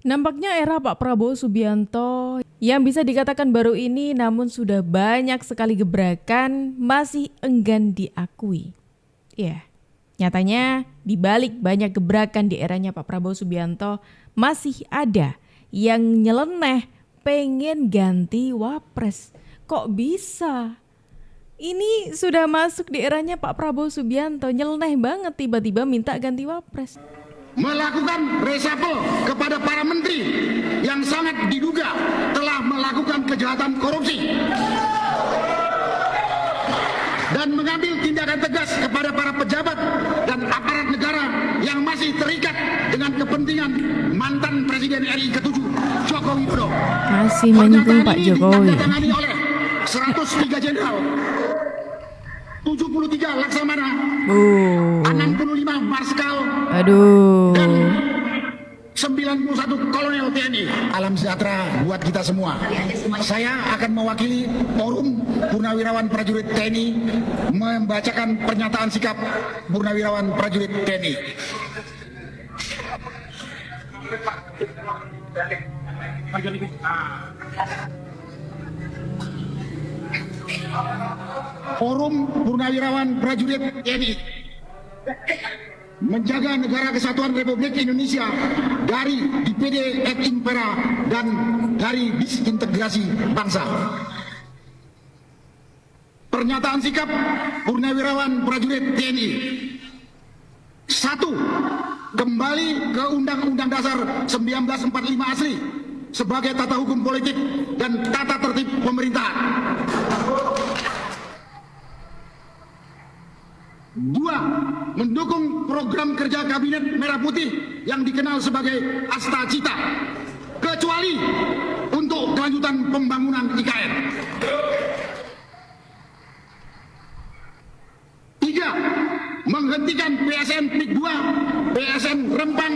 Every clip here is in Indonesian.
Nampaknya era Pak Prabowo Subianto yang bisa dikatakan baru ini namun sudah banyak sekali gebrakan masih enggan diakui. Ya, nyatanya di balik banyak gebrakan di eranya Pak Prabowo Subianto masih ada yang nyeleneh pengen ganti wapres. Kok bisa? Ini sudah masuk di eranya Pak Prabowo Subianto, nyeleneh banget tiba-tiba minta ganti wapres. Melakukan reshuffle kepada para menteri yang sangat diduga telah melakukan kejahatan korupsi dan mengambil tindakan tegas kepada para pejabat dan aparat negara yang masih terikat dengan kepentingan mantan Presiden RI ke-7 Joko Widodo. Masih menyinggung Pak Jokowi. Ditandatangani oleh 103 jenderal, 73 laksamana, 65 marskal, dan 91 kolonel TNI. Alam sejahtera buat kita semua. Saya akan mewakili Forum Purnawirawan Prajurit TNI membacakan pernyataan sikap Purnawirawan Prajurit TNI. Forum Purnawirawan Prajurit TNI menjaga negara kesatuan Republik Indonesia dari DPD et impera dan dari disintegrasi bangsa. Pernyataan sikap Purnawirawan Prajurit TNI. 1. Kembali ke Undang-Undang Dasar 1945 asli sebagai tata hukum politik dan tata tertib pemerintahan. 2. Mendukung program kerja Kabinet Merah Putih yang dikenal sebagai Asta Cita, kecuali untuk kelanjutan pembangunan IKN. 3. Menghentikan PSN PIK 2, PSN Rempang,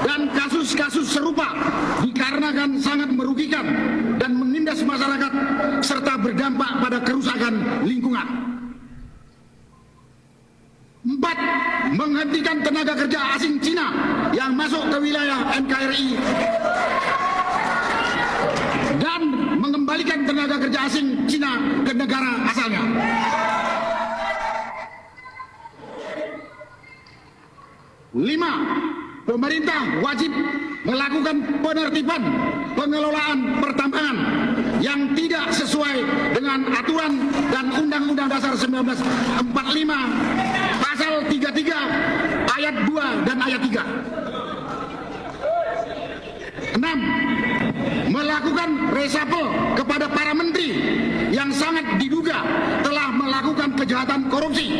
dan kasus-kasus serupa dikarenakan sangat merugikan dan menindas masyarakat serta berdampak pada kerusakan lingkungan. 4. Menghentikan tenaga kerja asing Cina yang masuk ke wilayah NKRI dan mengembalikan tenaga kerja asing Cina ke negara asalnya. 5. Pemerintah wajib melakukan penertiban pengelolaan pertambangan yang tidak sesuai dengan aturan dan Undang-Undang Dasar 1945 pasal 33 ayat 2 dan ayat 3. 6. Melakukan reshuffle kepada para menteri yang sangat diduga telah melakukan kejahatan korupsi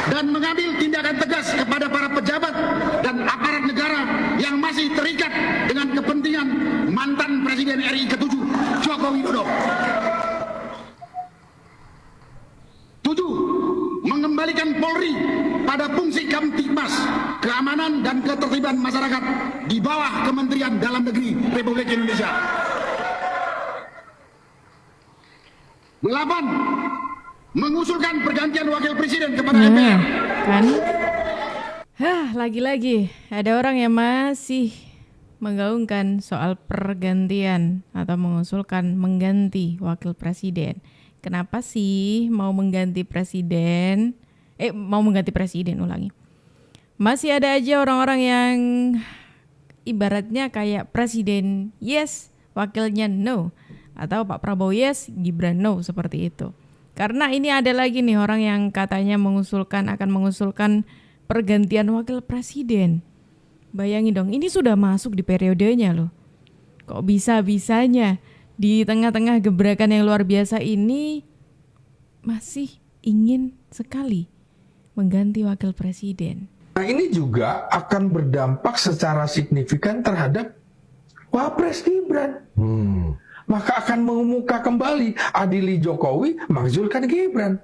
dan mengambil tindakan tegas kepada para pejabat dan aparat negara yang masih terikat dengan kepentingan mantan Presiden RI ke-7 Joko Widodo. 7. Mengembalikan Polri pada fungsi Kamtibmas, keamanan dan ketertiban masyarakat di bawah Kementerian Dalam Negeri Republik Indonesia. 8. Mengusulkan pergantian wakil presiden kepada MPR. Kan? Lagi-lagi ada orang yang masih menggaungkan soal pergantian atau mengusulkan mengganti wakil presiden. Kenapa sih mau mengganti presiden? Ulangi. Masih ada aja orang-orang yang ibaratnya kayak presiden yes, wakilnya no. Atau Pak Prabowo yes, Gibran no, seperti itu. Karena ini ada lagi nih orang yang katanya akan mengusulkan pergantian wakil presiden. Bayangin dong, ini sudah masuk di periodenya loh. Kok bisa-bisanya di tengah-tengah gebrakan yang luar biasa ini masih ingin sekali mengganti wakil presiden. Nah, ini juga akan berdampak secara signifikan terhadap Wapres Gibran. Maka akan mengemuka kembali adili Jokowi, makzulkan Gibran.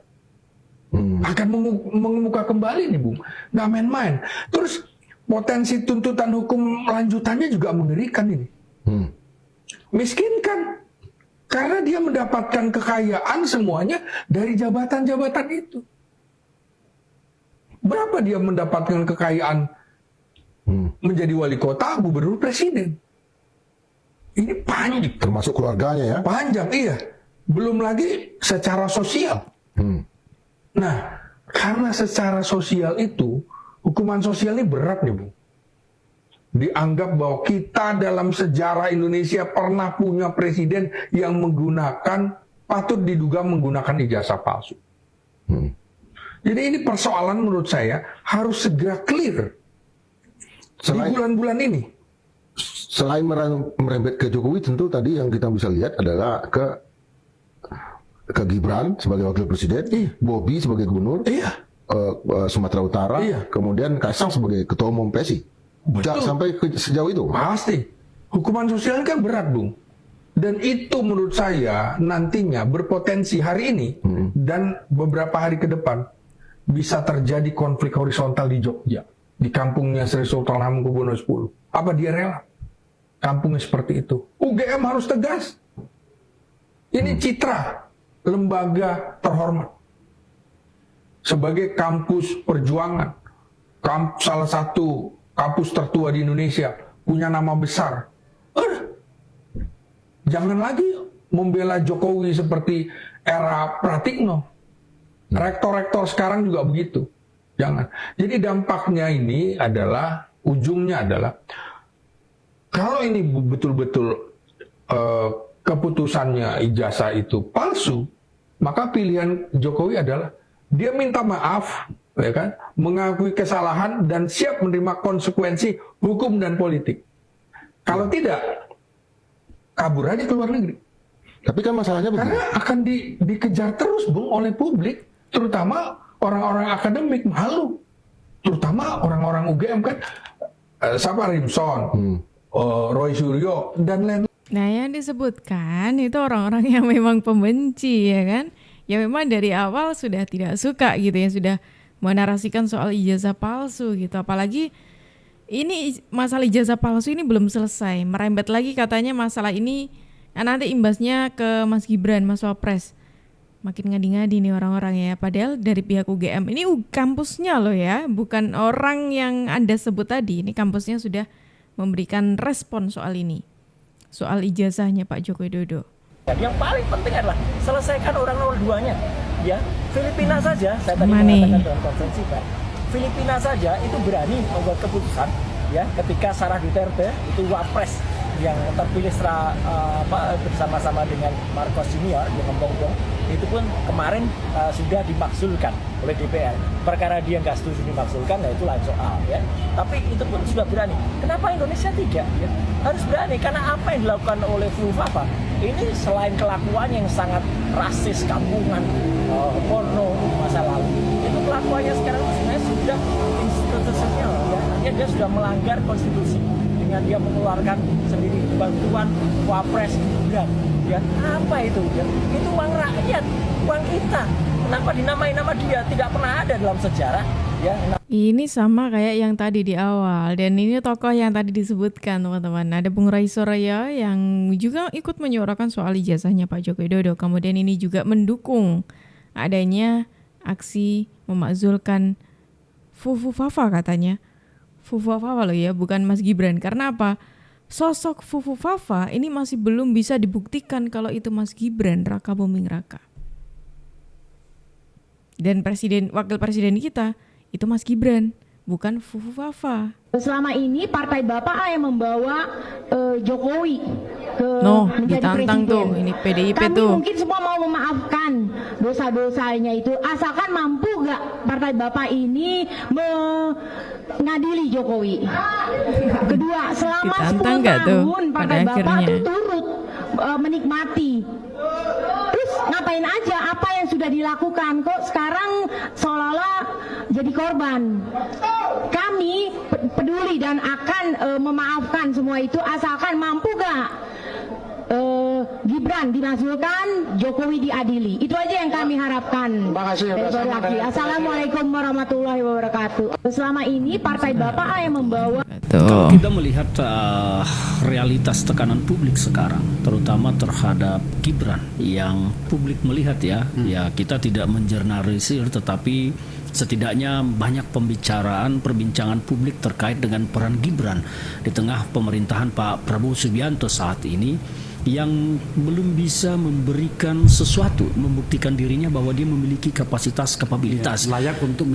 Akan mengemuka kembali nih Bung. Nggak main-main. Terus potensi tuntutan hukum lanjutannya juga mengerikan ini. Miskinkan. Karena dia mendapatkan kekayaan semuanya dari jabatan-jabatan itu. Berapa dia mendapatkan kekayaan menjadi wali kota, gubernur, presiden. Ini panjang. Termasuk keluarganya ya? Panjang, iya. Belum lagi secara sosial. Nah, karena secara sosial itu, hukuman sosial ini berat nih, Bung. Dianggap bahwa kita dalam sejarah Indonesia pernah punya presiden yang patut diduga menggunakan ijazah palsu. Jadi ini persoalan menurut saya harus segera clear di bulan-bulan ini. Selain merembet ke Jokowi, tentu tadi yang kita bisa lihat adalah ke Gibran sebagai wakil presiden, Bobi sebagai gubernur, Sumatera Utara, kemudian Kaisang sebagai ketua umum PSI. Sampai sejauh itu. Pasti. Hukuman sosial kan berat, Bung. Dan itu menurut saya nantinya berpotensi hari ini dan beberapa hari ke depan bisa terjadi konflik horizontal di Jogja, di kampungnya Sri Sultan Hamengkubuwono X. Apa dia rela? Kampungnya seperti itu. UGM harus tegas. Ini citra lembaga terhormat sebagai kampus perjuangan, salah satu kampus tertua di Indonesia, punya nama besar. Jangan lagi membela Jokowi seperti era Pratikno. Rektor-rektor sekarang juga begitu. Jangan. Jadi dampaknya ini adalah, ujungnya adalah, kalau ini betul-betul keputusannya ijazah itu palsu, maka pilihan Jokowi adalah dia minta maaf, ya kan, mengakui kesalahan dan siap menerima konsekuensi hukum dan politik. Kalau tidak, kabur aja ke luar negeri. Tapi kan masalahnya begini. Karena akan dikejar terus, Bung, oleh publik, terutama orang-orang akademik, malu. Terutama orang-orang UGM kan, siapa Rimson, Roy Suryo, dan lain-lain. Nah, yang disebutkan itu orang-orang yang memang pembenci, ya kan? Yang memang dari awal sudah tidak suka gitu ya, sudah menarasikan soal ijazah palsu gitu. Apalagi ini masalah ijazah palsu ini belum selesai. Merembet lagi katanya masalah ini nanti imbasnya ke Mas Gibran, Mas Wapres. Makin ngadi-ngadi nih orang-orang ya. Padahal dari pihak UGM, ini kampusnya loh ya, bukan orang yang Anda sebut tadi. Ini kampusnya sudah memberikan respon soal ini. Soal ijazahnya Pak Joko Widodo. Yang paling penting adalah selesaikan orang nomor 2-nya. Ya, Filipina saja, saya tadi mengatakan dalam konferensi Pak, Filipina saja itu berani membuat keputusan ya ketika Sara Duterte itu wapres yang terpilih bersama-sama dengan Marcos Junior di Hongkong, itu pun kemarin sudah dimakzulkan oleh DPR. Perkara dia nggak setuju dimakzulkan, nah itu lain soal ya. Tapi itu pun sudah berani. Kenapa Indonesia tidak? Ya? Harus berani karena apa yang dilakukan oleh Fulfafa ini selain kelakuan yang sangat rasis, kampungan, porno di masa lalu, itu kelakuannya sekarang sebenarnya sudah institusional ya. Artinya dia sudah melanggar konstitusi dengan dia mengeluarkan sendiri bantuan wapres Gibran. Ya, apa itu? Ya, itu uang rakyat, uang kita. Kenapa dinamai nama dia? Tidak pernah ada dalam sejarah. Ya. Ini sama kayak yang tadi di awal, dan ini tokoh yang tadi disebutkan teman-teman. Ada Bung Rai Soraya yang juga ikut menyuarakan soal ijazahnya Pak Joko Widodo. Kemudian ini juga mendukung adanya aksi memakzulkan Fulfafa katanya. Fulfafa loh ya, bukan Mas Gibran. Karena apa? Sosok Fulfafa ini masih belum bisa dibuktikan kalau itu Mas Gibran Raka Buming Raka. Dan wakil presiden kita itu Mas Gibran, bukan Fulfafa. Selama ini partai Bapak yang membawa Jokowi ke menjadi ditantang presiden. Tuh, ini PDIP Kami tuh. mungkin semua mau memaafkan dosa-dosanya itu, asalkan mampu gak partai Bapak ini mengadili Jokowi. Kedua, selama Ditantang 10 nggak tuh tahun pada partai Bapak akhirnya? tuh turut menikmati. Terus ngapain aja apa yang sudah dilakukan, kok sekarang seolah-olah jadi korban. Kami peduli dan akan memaafkan semua itu asalkan mampu gak Gibran dimaksudkan, Jokowi diadili. Itu aja yang kami harapkan. Terima kasih. Assalamualaikum warahmatullahi wabarakatuh. Selama ini partai Bapak yang membawa. Kalau kita melihat realitas tekanan publik sekarang, terutama terhadap Gibran, yang publik melihat ya kita tidak menjernalisir, tetapi setidaknya banyak perbincangan publik terkait dengan peran Gibran di tengah pemerintahan Pak Prabowo Subianto saat ini, yang belum bisa memberikan sesuatu, membuktikan dirinya bahwa dia memiliki kapabilitas layak untuk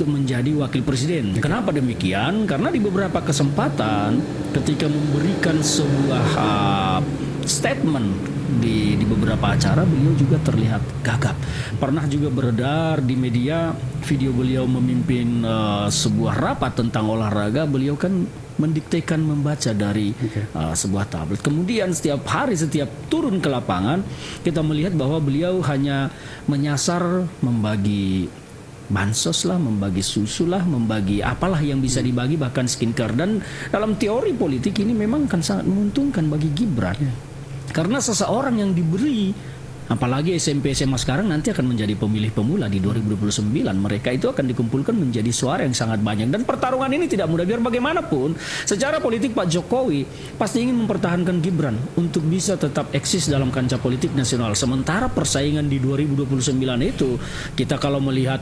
menjadi wakil presiden. Kenapa demikian? Karena di beberapa kesempatan ketika memberikan sebuah statement di beberapa acara, beliau juga terlihat gagap. Pernah juga beredar di media video beliau memimpin sebuah rapat tentang olahraga. Beliau kan mendiktekan membaca dari sebuah tablet. Kemudian setiap hari, setiap turun ke lapangan, kita melihat bahwa beliau hanya menyasar membagi bansos lah, membagi susu lah, membagi apalah yang bisa dibagi, bahkan skincare. Dan dalam teori politik ini memang kan sangat menguntungkan bagi Gibran. Karena seseorang yang diberi, apalagi SMP SMA sekarang nanti akan menjadi pemilih pemula di 2029, mereka itu akan dikumpulkan menjadi suara yang sangat banyak. Dan pertarungan ini tidak mudah, biar bagaimanapun secara politik Pak Jokowi pasti ingin mempertahankan Gibran untuk bisa tetap eksis dalam kancah politik nasional. Sementara persaingan di 2029 itu, kita kalau melihat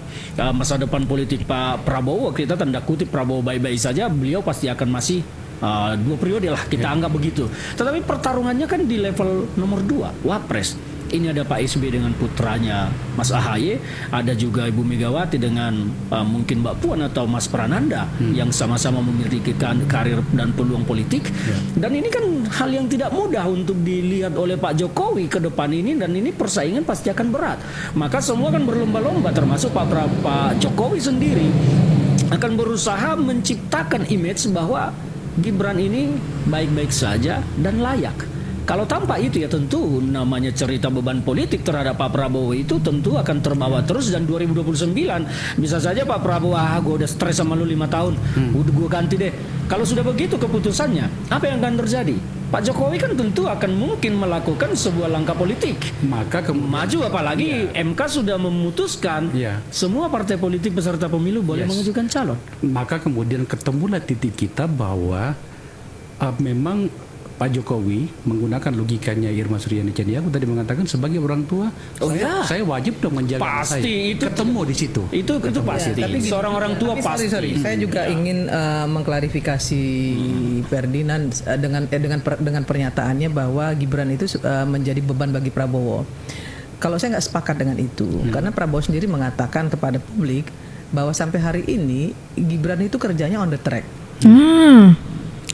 masa depan politik Pak Prabowo, kita tanda kutip Prabowo bye-bye saja, beliau pasti akan masih 2 periode lah, kita anggap begitu. Tetapi pertarungannya kan di level nomor 2, Wapres. Ini ada Pak SBY dengan putranya Mas AHY, ada juga Ibu Megawati dengan mungkin Mbak Puan atau Mas Prananda yang sama-sama memiliki karir dan peluang politik. Dan ini kan hal yang tidak mudah untuk dilihat oleh Pak Jokowi ke depan ini, dan ini persaingan pasti akan berat. Maka semua akan berlomba-lomba, termasuk Pak Jokowi sendiri akan berusaha menciptakan image bahwa Gibran ini baik-baik saja dan layak. Kalau tanpa itu ya tentu namanya cerita beban politik terhadap Pak Prabowo itu tentu akan terbawa terus, dan 2029 bisa saja Pak Prabowo, gue udah stres sama lu 5 tahun, udah gue ganti deh. Kalau sudah begitu keputusannya, apa yang akan terjadi? Pak Jokowi kan tentu akan mungkin melakukan sebuah langkah politik, maka maju, apalagi MK sudah memutuskan semua partai politik peserta pemilu boleh mengajukan calon. Maka kemudian ketemulah titik kita bahwa memang Pak Jokowi menggunakan logikanya Irma Suryani Chandiaku tadi mengatakan sebagai orang tua, saya wajib dong menjaga pasti saya. Itu ketemu di situ. Itu pasti. Tapi seorang orang tua pasti. Saya juga ingin mengklarifikasi Ferdinand dengan pernyataannya bahwa Gibran itu menjadi beban bagi Prabowo. Kalau saya nggak sepakat dengan itu, karena Prabowo sendiri mengatakan kepada publik bahwa sampai hari ini Gibran itu kerjanya on the track.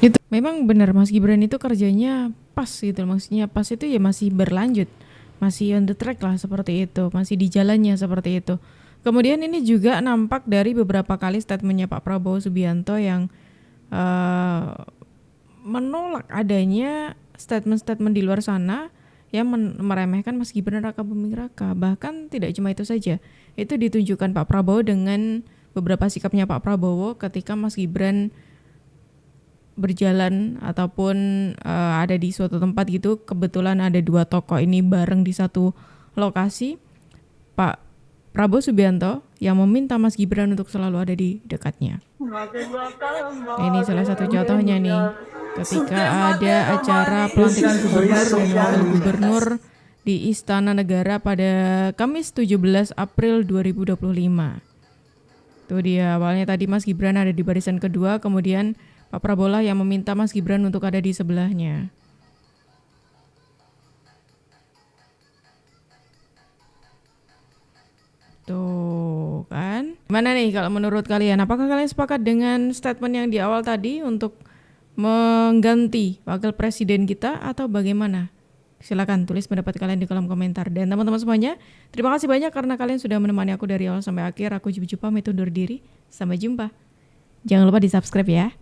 Itu memang benar, Mas Gibran itu kerjanya pas gitu, maksudnya pas itu ya masih berlanjut, masih on the track lah seperti itu, masih di jalannya seperti itu. Kemudian ini juga nampak dari beberapa kali statementnya Pak Prabowo Subianto yang menolak adanya statement-statement di luar sana yang meremehkan Mas Gibran Raka Buming Raka. Bahkan tidak cuma itu saja, itu ditunjukkan Pak Prabowo dengan beberapa sikapnya Pak Prabowo ketika Mas Gibran berjalan ataupun ada di suatu tempat gitu, kebetulan ada 2 tokoh ini bareng di satu lokasi. Pak Prabowo Subianto yang meminta Mas Gibran untuk selalu ada di dekatnya. Ini salah satu contohnya nih, ketika ada acara pelantikan gubernur dan wakil gubernur di Istana Negara pada Kamis 17 April 2025. Itu dia, awalnya tadi Mas Gibran ada di barisan kedua, kemudian Pak Prabowo lah yang meminta Mas Gibran untuk ada di sebelahnya. Tuh kan. Gimana nih kalau menurut kalian? Apakah kalian sepakat dengan statement yang di awal tadi untuk mengganti wakil presiden kita atau bagaimana? Silakan tulis pendapat kalian di kolom komentar. Dan teman-teman semuanya, terima kasih banyak karena kalian sudah menemani aku dari awal sampai akhir. Aku Juju pamit undur diri. Sampai jumpa. Jangan lupa di-subscribe ya.